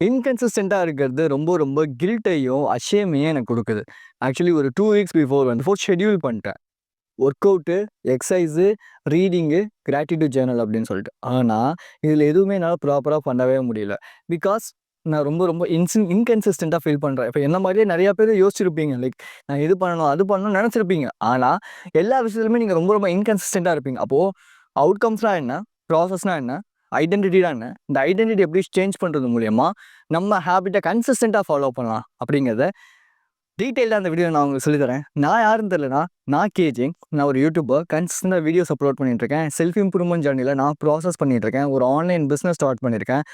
இன்கன்சிஸ்டென்ட்டா இருக்கிறது ரொம்ப ரொம்ப கில்ட்டையும், அஷேமையும் எனக்கு குடுக்குது. ஆக்சுவலி ஒரு 2 வீக்ஸ் பிஃபோர் ஷெட்யூல் பண்ணிட்டேன். Work out, exercise, reading, gratitude journal அப்படின்னு சொல்லிட்டு. ஆனா, இதில எதுவுமே என்னால ப்ராப்பரா பண்ணவே முடியல. பிகாஸ் நான் ரொம்ப ரொம்ப இன்கன்சிஸ்டென்ட்டா ஃபீல் பண்றேன். இப்ப என்ன மாரியே நெறைய பேர் யோசிச்சிருப்பீங்க. லைக் நான் இது பண்ணணும், அது பண்ணணும்னு நெனச்சிருப்பீங்க. ஆனா, எல்லா விஷயத்திலுமே நீங்க ரொம்ப ரொம்ப இன்கன்சிஸ்டென்ட்டா இருப்பீங்க. அப்போ அவுட்கம்ஸ்னா என்ன? ப்ராசஸ்னா என்ன? ஐடென்டிட்டினா என்ன? இந்த ஐடென்டிட்டி எப்படி சேஞ்ச் பண்றது மூலியமா, நம்ம ஹேபிட்ட கன்சிஸ்டென்ட்டா ஃபாலோ பண்ணலாம் அப்படிங்கிறத டீட்டெயில்டா அந்த வீடியோல நான் உங்களுக்கு சொல்லி தரேன். நான் யாருன்னு தெரியலனா, நான் கேஜே. நான் ஒரு யூடியூபர். கன்சிஸ்டன்ட்டா வீடியோஸ் அப்லோட் பண்ணிட்டு இருக்கேன். செல்ஃப் இம்ப்ரூவ்மென்ட் ஜர்னில நான் ப்ராசஸ் பண்ணிட்டு இருக்கேன். ஒரு ஆன்லைன் பிசினஸ் ஸ்டார்ட் பண்ணியிருக்கேன்.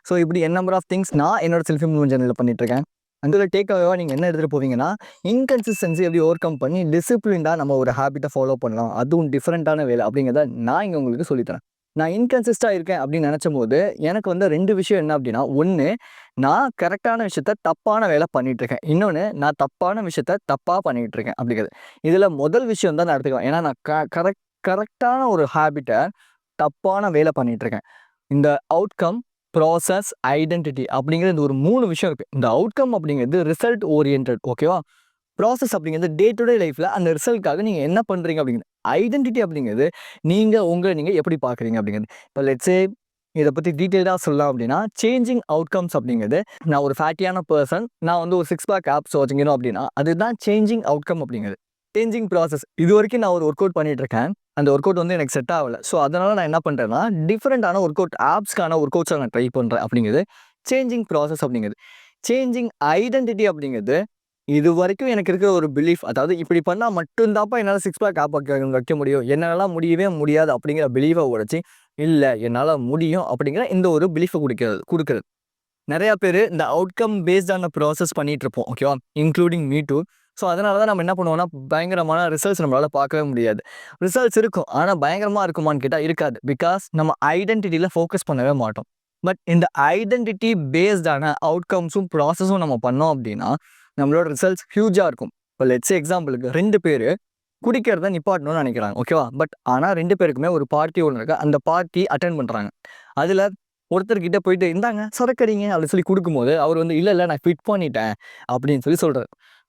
ஸோ இப்படி நம்பர் ஆஃப் திங்ஸ் நான் என்னோட செல்ஃப் இம்ப்ரூவ்மென்ட் ஜர்னில பண்ணிட்டு இருக்கேன். அதில டேக் அவேவா நீங்க என்ன எடுத்துட்டு போவீங்கன்னா, இன்கன்சிஸ்டன்சி எப்படி ஓவர் கம் பண்ணி டிசிப்ளின்டா நம்ம ஒரு ஹேபிட்ட ஃபாலோ பண்ணலாம். அதுவும் டிஃபரண்டான வேல அப்படிங்கிறத நான் இங்க உங்களுக்கு சொல்லி தரேன். நான் இன்கன்சிஸ்டா இருக்கேன் அப்படின்னு நெனச்சம்போது, எனக்கு வந்து 2 விஷயம் என்ன அப்படின்னா, 1 நான் கரெக்ட்டான விஷயத்த தப்பான வேலை பண்ணிட்டு இருக்கேன். இன்னொன்னு நான் தப்பான விஷயத்த தப்பா பண்ணிட்டு இருக்கேன் அப்படிங்கிறது. இதுல முதல் விஷயம் தான் நான் எடுத்துக்குவேன். ஏன்னா நான் கரெக்ட்டான ஒரு ஹேபிட்ட தப்பான வேலை பண்ணிட்டு இருக்கேன். இந்த அவுட்கம், ப்ராசஸ், ஐடென்டிட்டி அப்படிங்கிற இந்த ஒரு 3 விஷயம் இருக்கு. இந்த அவுட்கம் அப்படிங்கிறது ரிசல்ட் ஓரியன்டட் ஓகேவா? ப்ராசஸ் அப்படிங்கிறது டே டு டே லைஃப்ல அந்த ரிசல்ட்காக நீங்க என்ன பண்றீங்க அப்படிங்கிறது. ஐடென்டிட்டி அப்படிங்கிறது நீங்க உங்கள நீங்க எப்படி பார்க்குறீங்க அப்படிங்கிறது. இப்ப லெட்ஸ் சே இத பத்தி டீட்டெயில்டா சொல்லலாம் அப்படின்னா, சேஞ்சிங் அவுட்கம்ஸ் அப்படிங்கிறது நான் ஒரு ஃபேட்டியான பெர்சன். நான் வந்து ஒரு 6 பேக் ஆப்ஸ் வச்சுக்கணும் அப்படின்னா, அதுதான் சேஞ்சிங் அவுட்கம் அப்படிங்கிறது. Changing process. இதுவரைக்கும் நான் ஒரு ஒர்க் அவுட் பண்ணிட்டு இருக்கேன். அந்த ஒர்க் அவுட் வந்து எனக்கு செட் ஆவல. ஸோ, அதனால நான் என்ன பண்றேன்னா, டிஃபரண்டான ஒர்க் அவுட் ஆப்ஸ்க்கான ஒர்க் அவுட்ஸ நான் ட்ரை பண்றேன் அப்படிங்கிறது சேஞ்சிங் ப்ராசஸ் அப்படிங்கிறது. சேஞ்சிங் ஐடென்டிட்டி அப்படிங்கிறது இதுவரைக்கும் எனக்கு இருக்கிற ஒரு பிலீஃப். அதாவது இப்படி பண்ணா மட்டும் தான்ப்பா என்னால 6 பேக் ஆப் வைக்க முடியும். என்னாலலாம் முடியவே முடியாது அப்படிங்கிற பிலீஃப உடைச்சு, இல்ல என்னால முடியும் அப்படிங்கிற இந்த ஒரு பிலீஃப குடுக்கிறது. நெறைய பேரு இந்த அவுட்கம் பேஸ்டான ப்ராசஸ் பண்ணிட்டு இருப்போம். ஓகேவா? Including me two. ஸோ, அதனால தான் நம்ம என்ன பண்ணுவோம்னா, பயங்கரமான ரிசல்ட்ஸ் நம்மளால பார்க்கவே முடியாது. ரிசல்ட்ஸ் இருக்கும். ஆனா பயங்கரமா இருக்குமான்னு கேட்டா இருக்காது. பிகாஸ் நம்ம ஐடென்டிட்டில ஃபோக்கஸ் பண்ணவே மாட்டோம். பட் இந்த ஐடென்டிட்டி பேஸ்டான அவுட்கம்ஸும், ப்ராசஸும் நம்ம பண்ணோம் அப்படின்னா, நம்மளோட ரிசல்ட்ஸ் ஹியூஜா இருக்கும். இப்போ லெட்ஸ் சே எக்ஸாம்பிளுக்கு 2 பேரு குடிக்கிறத நிப்பாட்டணும்னு நெனைக்கிறாங்க. ஓகேவா? பட் ஆனா 2 பேருக்குமே ஒரு பார்ட்டி ஒண்ணு இருக்கு. அந்த பார்ட்டி அட்டெண்ட் பண்றாங்க. அதுல ஒருத்தர்கிட்ட போயிட்டு, "இந்தாங்க சரக்கு அடிங்க" அப்படின்னு சொல்லி குடுக்கும்போது, அவரு வந்து, "இல்ல, இல்ல நான் குவிட் பண்ணிட்டேன்" அப்படின்னு சொல்லி சொல்றாரு.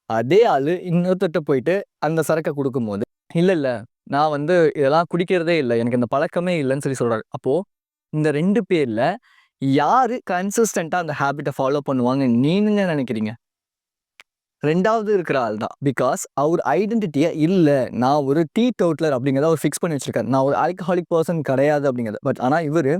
அதே ஆளு இன்னொருத்தர்ட்ட போயிட்டு அந்த சரக்க குடுக்கும்போது, "இல்ல, இல்ல நான் வந்து இதெல்லாம் குடிக்கிறதே இல்ல. எனக்கு இந்த பழக்கமே இல்லன்னு" சொல்லி சொல்றாரு. அப்போ இந்த 2 பேர்ல யாரு கன்சிஸ்டன்ட்டா அந்த ஹேபிட்ட ஃபாலோ பண்ணுவாங்கன்னு நீங்க நெனைக்கிறீங்க? 2வது இருக்கிற ஆள் தான். பிகாஸ் அவர் ஐடென்டிட்டிய இல்ல நான் ஒரு டீடோட்டலர் அப்படிங்கிறத அவர் ஃபிக்ஸ் பண்ணி வச்சிருக்காரு. நான் ஒரு ஆல்கஹாலிக் பெர்சன் கிடையாது அப்படிங்கிறது. பட் ஆனா இவரு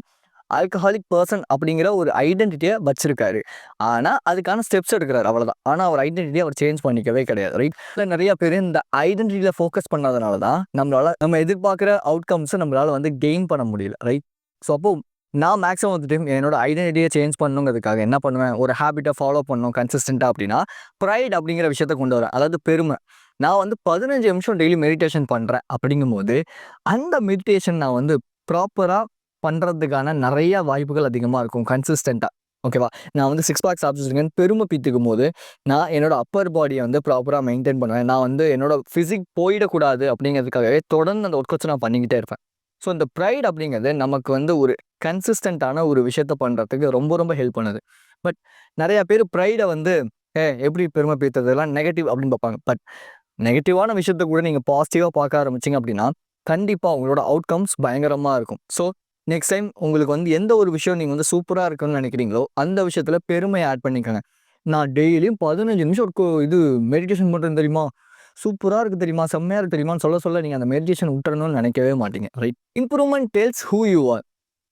ஆல்கஹாலிக் பெர்சன் அப்படிங்கிற ஒரு ஐடென்டிட்டிய வச்சிருக்காரு. ஆனா அதுக்கான ஸ்டெப்ஸ் எடுக்குறாரு அவ்வளவுதான். ஆனா அவர் ஐடென்டிட்டிய அவர் சேஞ்ச் பண்ணிக்கவே கிடையாது. ரைட்? நெறைய பேரு இந்த ஐடென்டிட்டில ஃபோக்கஸ் பண்ணாதனால தான் நம்ம எதிர்பார்க்கிற அவுட்கம்ஸ நம்மளால வந்து கெயின் பண்ண முடியல. ரைட்? ஸோ அப்போ நான் மேக்ஸிமம் ஆஃப் தி டைம் என்னோட ஐடென்டிட்டிய சேஞ்ச் பண்ணணுங்கிறதுக்காக என்ன பண்ணுவேன், ஒரு ஹேபிட்ட ஃபாலோ பண்ணணும் கன்சிஸ்டன்ட்டா அப்படின்னா, பிரைட் அப்படிங்கிற விஷயத்த கொண்டு வரேன். அதாவது பெருமை. நான் வந்து 15 நிமிஷம் டெய்லி மெடிடேஷன் பண்றேன் அப்படிங்கும்போது, அந்த மெடிடேஷன் நான் வந்து ப்ராப்பரா பண்றதுக்கான நெறைய வாய்ப்புகள் அதிகமா இருக்கும் கன்சிஸ்டன்ட்டா. ஓகேவா? நான் வந்து 6 பேக்ஸ் ஆப்ஸ் வச்சிருக்கேன்னு பெருமை பீத்திக்கும்போது, நான் என்னோட அப்பர் பாடிய வந்து ப்ராப்பரா மெயின்டெயின் பண்ணுவேன். நான் வந்து என்னோட பிசிக் போயிடக்கூடாது அப்படிங்கிறதுக்காகவே தொடர்ந்து அந்த ஒர்க் அவுட்ஸ நான் பண்ணிக்கிட்டே இருப்பேன். ஸோ இந்த பிரைட் அப்படிங்கிறது நமக்கு வந்து ஒரு கன்சிஸ்டன்ட்டான ஒரு விஷயத்த பண்றதுக்கு ரொம்ப ரொம்ப ஹெல்ப் பண்ணுது. பட் நெறைய பேரு பிரைட வந்து, எப்படி பெருமை பீத்துறது? இதெல்லாம் நெகட்டிவ் அப்படின்னு பார்ப்பாங்க. பட் நெகட்டிவான விஷயத்த கூட நீங்க பாசிட்டிவா பார்க்க ஆரம்பிச்சீங்க அப்படின்னா, கண்டிப்பா உங்களோட அவுட்கம்ஸ் பயங்கரமா இருக்கும். ஸோ நெக்ஸ்ட் டைம் உங்களுக்கு வந்து எந்த ஒரு விஷயம் நீங்க வந்து சூப்பரா இருக்குன்னு நெனைக்கிறீங்களோ, அந்த விஷயத்துல பெருமைய ஆட் பண்ணிக்கங்க. நான் டெய்லியும் 15 நிமிஷம் இது மெடிடேஷன் பண்றேன் தெரியுமா? சூப்பரா இருக்கு தெரியுமா? செம்மையா இருக்கு தெரியுமான்னு சொல்ல சொல்ல நீங்க அந்த மெடிடேஷன் விட்டுறணும்னு நெனைக்கவே மாட்டீங்க. Right? Improvement tells who you are.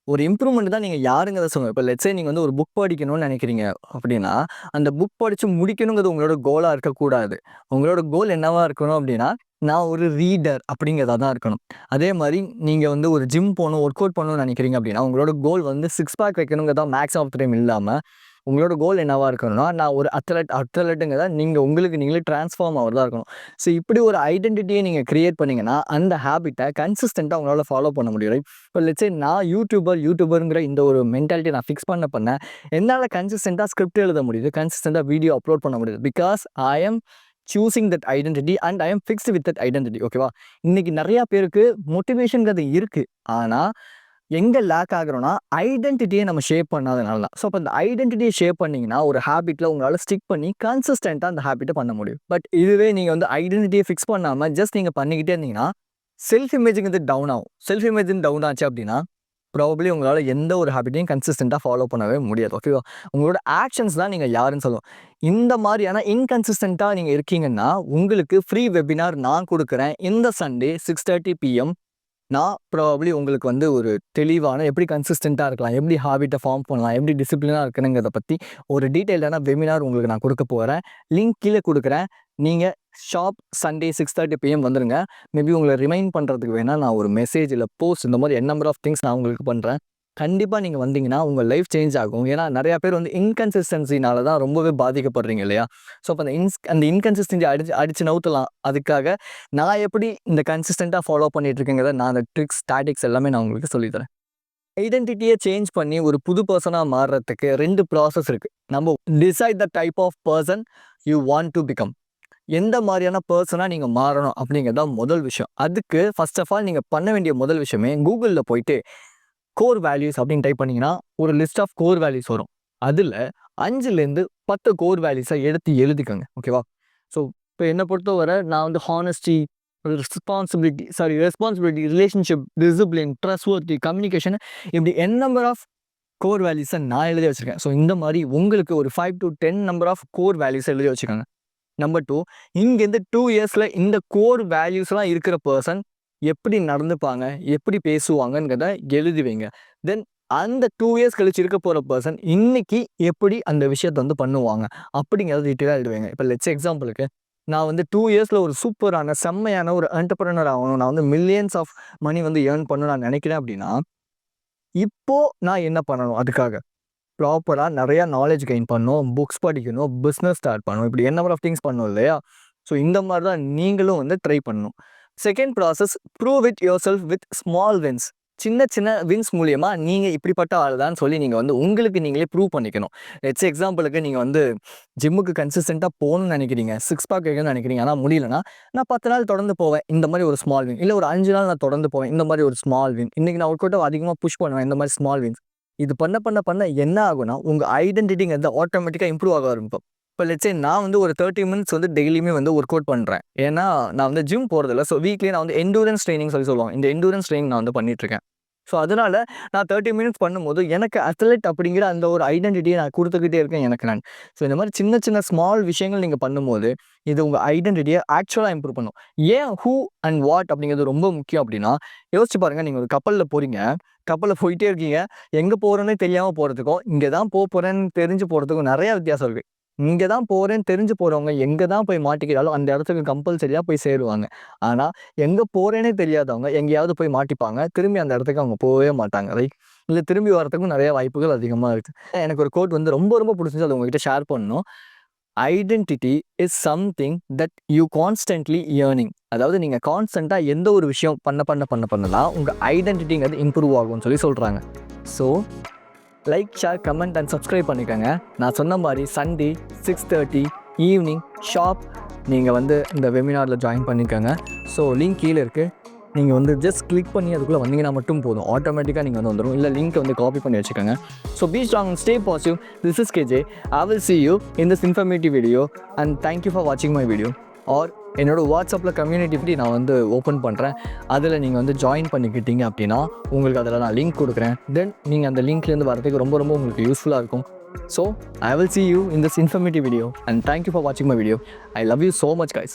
ஒரு இம்ப்ரூவ்மெண்ட் தான் நீங்க யாருங்கிறத சொல்லுங்க. இப்ப லெட்ஸ் சே நீங்க வந்து ஒரு புக் படிக்கணும்னு நெனைக்கிறீங்க அப்படின்னா, அந்த புக் படிச்சு முடிக்கணுங்கிறது உங்களோட கோலா இருக்கக்கூடாது. உங்களோட கோல் என்னவா இருக்கணும் அப்படின்னா, நான் ஒரு ரீடர் அப்படிங்கிறதா தான் இருக்கணும். அதே மாரி நீங்க வந்து ஒரு ஜிம் போணும், ஒர்க் அவுட் பண்ணணும்னு நெனைக்கிறீங்க அப்படின்னா, உங்களோட கோல் வந்து 6 பேக் வைக்கணுங்கிறது தான் மேக்ஸிமம் ஆஃப் த டைம் இல்லாம, உங்களோட கோல் என்னவா இருக்கணும்னா, நான் ஒரு அத்லெட்டுங்கிறத நீங்க உங்களுக்கு நீங்களே ட்ரான்ஸ்ஃபார்ம் ஆவறதா இருக்கணும். ஸோ இப்படி ஒரு ஐடென்டிட்டிய நீங்க கிரியேட் பண்ணீங்கன்னா, அந்த ஹேபிட்ட கன்சிஸ்டன்ட்டா உங்களால ஃபாலோ பண்ண முடியும். ரைட்? இப்போ லெட்ஸ் சே நான் யூடியூபர்ங்கிற இந்த ஒரு மென்டாலிட்டிய நான் ஃபிக்ஸ் பண்ண என்னால கன்சிஸ்டன்ட்டா ஸ்கிரிப்ட் எழுத முடியுது. கன்சிஸ்டன்ட்டா வீடியோ அப்லோட் பண்ண முடியுது. Because I am choosing that identity and I am fixed with that identity. ஓகேவா? இன்னைக்கு நெறைய பேருக்கு மோட்டிவேஷன்ங்கிறது இருக்கு. ஆனா எங்கே லேக் ஆகுறோம்னா ஐடென்டிட்டியை நம்ம ஷேப் பண்ணாதனால தான். ஸோ அப்போ அந்த ஐடென்டிட்டியை ஷேப் பண்ணிங்கன்னா ஒரு ஹேபிட்டில் உங்களால் ஸ்டிக் பண்ணி கன்சிஸ்டண்ட்டாக அந்த ஹேபிட்டை பண்ண முடியும். பட் இதுவே நீங்கள் வந்து ஐடென்டிட்டியை ஃபிக்ஸ் பண்ணாமல் ஜஸ்ட் நீங்கள் பண்ணிக்கிட்டே இருந்தீங்கன்னா செல்ஃப் இமேஜுங்கிறது டவுன் ஆகும். செல்ஃப் இமேஜ் டவுன் ஆச்சு அப்படின்னா ப்ராபப்ளி உங்களால் எந்த ஒரு ஹேபிட்டையும் கன்சிஸ்டண்ட்டாக ஃபாலோ பண்ணவே முடியாது. ஓகேவா? உங்களோட ஆக்ஷன்ஸ் தான் நீங்கள் யாருன்னு சொல்லுவோம். இந்த மாதிரியான இன்கன்சிஸ்டண்ட்டாக நீங்கள் இருக்கீங்கன்னா உங்களுக்கு ஃப்ரீ வெபினார் நான் கொடுக்குறேன் இந்த சண்டே 6:30 PM. நான் ப்ராபப்ளி உங்களுக்கு வந்து ஒரு தெளிவான எப்படி கன்சிஸ்டண்ட்டாக இருக்கலாம், எப்படி ஹேபிட்டை ஃபார்ம் பண்ணலாம், எப்படி டிசிப்ளினாக இருக்கணுங்கிறத பற்றி ஒரு டீட்டெயில்டான வெபினார் உங்களுக்கு நான் கொடுக்க போகிறேன். லிங்க் கீழே கொடுக்குறேன். நீங்கள் ஷாப் சண்டே 6:30 PM வந்துடுங்க. மேபி உங்களை ரிமைண்ட் பண்ணுறதுக்கு வேணால் நான் ஒரு மெசேஜ் இல்லை போஸ்ட் இந்த மாதிரி நம்பர் ஆஃப் திங்ஸ் நான் உங்களுக்கு பண்ணுறேன். கண்டிப்பாக நீங்கள் வந்தீங்கன்னா உங்கள் லைஃப் சேஞ்ச் ஆகும். ஏன்னா நிறையா பேர் வந்து இன்கன்சிஸ்டன்சினால தான் ரொம்பவே பாதிக்கப்படுறீங்க இல்லையா? ஸோ அப்போ அந்த இன்கன்சிஸ்டன்சி அடித்து நவுத்தலாம். அதுக்காக நான் எப்படி இந்த கன்சிஸ்டண்ட்டாக ஃபாலோ பண்ணிகிட்ருக்கேங்கிறத நான் அந்த ட்ரிக்ஸ் டாட்டிக்ஸ் எல்லாமே நான் உங்களுக்கு சொல்லித்தரேன். ஐடென்டிட்டியை சேஞ்ச் பண்ணி ஒரு புது பர்சனாக மாறுறதுக்கு 2 ப்ராசஸ் இருக்குது. நம்ம decide the type of person you want to become. எந்த மாதிரியான பர்சனாக நீங்கள் மாறணும் அப்படிங்கிறது தான் முதல் விஷயம். அதுக்கு ஃபர்ஸ்ட் ஆஃப் ஆல் நீங்கள் பண்ண வேண்டிய முதல் விஷயமே கூகுளில் போயிட்டு கோர் வேல்யூஸ் அப்படின்னு டைப் பண்ணிங்கன்னா ஒரு லிஸ்ட் ஆஃப் கோர் வேல்யூஸ் வரும். அதில் 5லேருந்து 10 கோர் வேல்யூஸை எடுத்து எழுதிக்கோங்க. ஓகேவா? ஸோ இப்போ என்னை பொறுத்தவரை நான் வந்து honesty, responsibility, relationship, discipline, trustworthy, communication இப்படி நம்பர் ஆஃப் கோர் வேல்யூஸை நான் எழுதி வச்சுருக்கேன். ஸோ இந்த மாதிரி உங்களுக்கு ஒரு 5 to 10 நம்பர் ஆஃப் கோர் வேல்யூஸை எழுதி வச்சுக்கோங்க. நம்பர் 2, இங்கேருந்து 2 இயர்ஸில் இந்த கோர் வேல்யூஸ்லாம் இருக்கிற பர்சன் எப்படி நடந்துப்பாங்க, எப்படி பேசுவாங்கங்கிறத எழுதி வைங்க. தென் அந்த 2 இயர்ஸ் கழிச்சு இருக்க போகிற பர்சன் இன்னைக்கு எப்படி அந்த விஷயத்தை வந்து பண்ணுவாங்க அப்படிங்கிறத டீட்டெயிலாக எழுதுவேங்க. இப்போ எக்ஸாம்பிளுக்கு நான் வந்து 2 இயர்ஸில் ஒரு சூப்பரான செம்மையான ஒரு என்டர்பிரனர் ஆகணும், நான் வந்து மில்லியன்ஸ் ஆஃப் மணி வந்து ஏர்ன் பண்ணணும் நான் நினைக்கிறேன் அப்படின்னா இப்போது நான் என்ன பண்ணணும்? அதுக்காக ப்ராப்பராக நிறையா நாலேஜ் கெயின் பண்ணணும், புக்ஸ் படிக்கணும், பிஸ்னஸ் ஸ்டார்ட் பண்ணணும், இப்படி நம்பர் ஆஃப் திங்ஸ் பண்ணணும் இல்லையா? ஸோ இந்த மாதிரி தான் நீங்களும் வந்து ட்ரை பண்ணணும். Second process, prove it yourself with small wins. சின்ன சின்ன வின்ஸ் மூலியமா நீங்கள் இப்படிப்பட்ட ஆள் தான் சொல்லி நீங்கள் வந்து உங்களுக்கு நீங்களே ப்ரூவ் பண்ணிக்கணும். எக்ஸாம்பிளுக்கு நீங்கள் வந்து ஜிம்முக்கு கன்சிஸ்டண்ட்டாக போகணும்னு நினைக்கிறீங்க, 6 பேக் வைக்கணும்னு நினைக்கிறீங்க, ஆனால் முடியலன்னா நான் 10 நாள் தொடர்ந்து போவேன், இந்த மாதிரி ஒரு ஸ்மால் வின். இல்லை ஒரு 5 நாள் நான் தொடர்ந்து போவேன், இந்த மாதிரி ஒரு ஸ்மால் வின். இன்றைக்கி நான் ஒர்க் அவுட் அதிகமாக புஷ் பண்ணுவேன், இந்த மாதிரி ஸ்மால் வின்ஸ். இது பண்ண என்ன ஆகும்னா உங்கள் ஐடென்டிட்டிங்கிறது ஆட்டோமேட்டிக்காக இம்ப்ரூவ் ஆக ஆரம்பிக்கும். இப்போ நான் வந்து ஒரு 30 மினிட்ஸ் வந்து டெய்லியுமே வந்து ஒர்க் அவுட் பண்ணுறேன். ஏன்னா நான் வந்து ஜிம் போகிறதில்ல. ஸோ வீக்லி நான் வந்து எண்டூரன்ஸ் ட்ரைனிங் சொல்லுவாங்க. இந்த எண்டூரன்ஸ் ட்ரைனிங் நான் வந்து பண்ணிகிட்ருக்கேன். ஸோ அதனால் நான் 30 மினிட்ஸ் பண்ணும்போது எனக்கு அத்லெட் அப்படிங்கிற அந்த ஒரு ஐடென்டிட்டியை நான் கொடுத்துக்கிட்டே இருக்கேன் எனக்கு நான். ஸோ இந்த மாதிரி சின்ன சின்ன ஸ்மால் விஷயங்கள் நீங்கள் பண்ணும்போது இது உங்கள் ஐடென்டிட்டியை ஆக்சுவலாக இம்ப்ரூவ் பண்ணும். ஏன் ஹூ அண்ட் வாட் அப்படிங்கிறது ரொம்ப முக்கியம் அப்படின்னா, யோசிச்சு பாருங்கள், நீங்கள் ஒரு கப்பலில் போகிறீங்க, கப்பலில் போயிட்டே இருக்கீங்க, எங்கே போகிறேன்னே தெரியாமல் போகிறதுக்கும் இங்கே தான் போகிறேன்னு தெரிஞ்சு போகிறதுக்கும் நிறையா வித்தியாசம் இருக்குது. இங்கே தான் போகிறேன்னு தெரிஞ்சு போகிறவங்க எங்கே தான் போய் மாட்டிக்கிறாலும் அந்த இடத்துக்கு கம்பல்சரியாக போய் சேருவாங்க. ஆனால் எங்கே போகிறேனே தெரியாதவங்க எங்கேயாவது போய் மாட்டிப்பாங்க, திரும்பி அந்த இடத்துக்கு அவங்க போகவே மாட்டாங்க. ரைட்? இல்லை திரும்பி வரத்துக்கும் நிறைய வாய்ப்புகள் அதிகமாக இருக்குது. எனக்கு ஒரு கோட் வந்து ரொம்ப ரொம்ப பிடிச்சிச்சு, அது உங்ககிட்ட ஷேர் பண்ணணும். Identity is something that you constantly earning. அதாவது நீங்கள் கான்ஸ்டண்ட்டாக எந்த ஒரு விஷயம் பண்ணலாம் உங்கள் ஐடென்டிட்டிங்கிறது இம்ப்ரூவ் ஆகும்னு சொல்கிறாங்க. So like, share, comment and subscribe பண்ணிக்கோங்க. நான் சொன்ன மாதிரி சண்டே 6:30 ஈவினிங் ஷாப் நீங்கள் வந்து இந்த வெபினாரில் ஜாயின் பண்ணிக்கோங்க. ஸோ லிங்க் கீழே இருக்குது. நீங்கள் வந்து ஜஸ்ட் கிளிக் பண்ணி அதுக்குள்ளே வந்தீங்கன்னா மட்டும் போதும், ஆட்டோமேட்டிக்காக நீங்கள் வந்து வந்துடும். இல்லை லிங்க்கை வந்து காப்பி பண்ணி வச்சுக்கோங்க. So be strong and stay positive. This is KJ. I will see you in this informative video and thank you for watching my video. Or என்னோடய வாட்ஸ்அப்பில் கம்யூனிட்டி பற்றி நான் வந்து ஓப்பன் பண்ணுறேன். அதில் நீங்கள் வந்து ஜாயின் பண்ணிக்கிட்டீங்க அப்படின்னா உங்களுக்கு அதில் நான் லிங்க் கொடுக்குறேன். தென் நீங்கள் அந்த லிங்க்லேருந்து வரதுக்கு ரொம்ப ரொம்ப உங்களுக்கு யூஸ்ஃபுல்லாக இருக்கும். So I will see you in this informative video and thank you for watching my video. I love you so much guys.